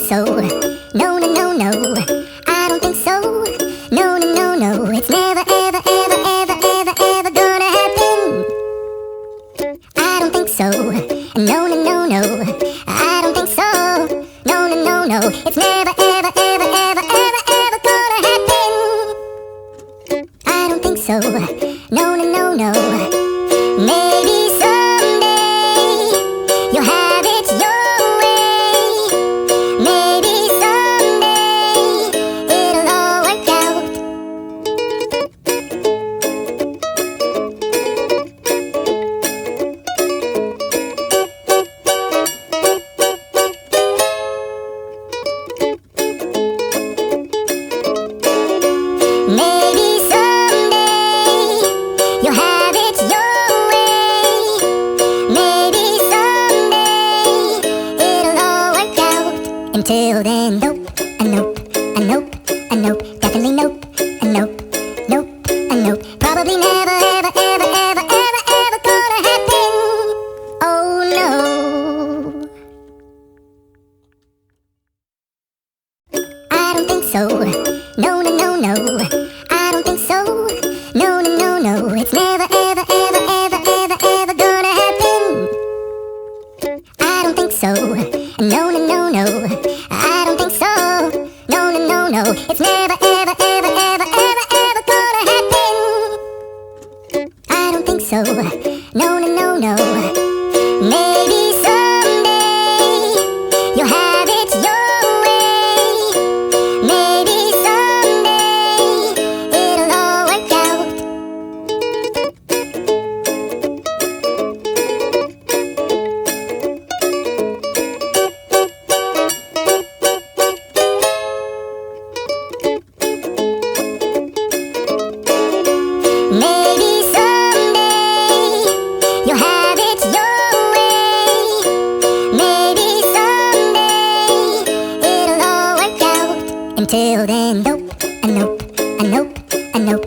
so. No, no, no, no. I don't think so. No, no, no, no. It's never, ever, ever, ever, ever, ever gonna happen. I don't think so. No, no, no, no. I don't think so. No, no, no, no. It's never, ever, ever, ever, ever, ever gonna happen. I don't think so. No, no, no, no. Maybe someday you'll have it your way. Maybe someday it'll all work out. Maybe someday you'll have it your way. Maybe someday it'll all work out. Until then, nope, a nope, a nope, a nope, definitely nope, a nope, nope, a nope. Probably never, ever, ever, ever, ever, ever gonna happen. Oh no. I don't think so. No, no, no, no. I don't think so. No, no, no, no. It's never, ever, ever, ever, ever, ever gonna happen. I don't think so. No, no, no, no. I don't think so. No, no, no, no. It's never, ever, ever, ever, ever, ever gonna happen. I don't think so. No, no, no, no. Maybe someday you'll have it your way. Maybe someday it'll all work out. Maybe someday you'll have it your way. Maybe someday it'll all work out. Until then, nope, a nope, a nope, a nope,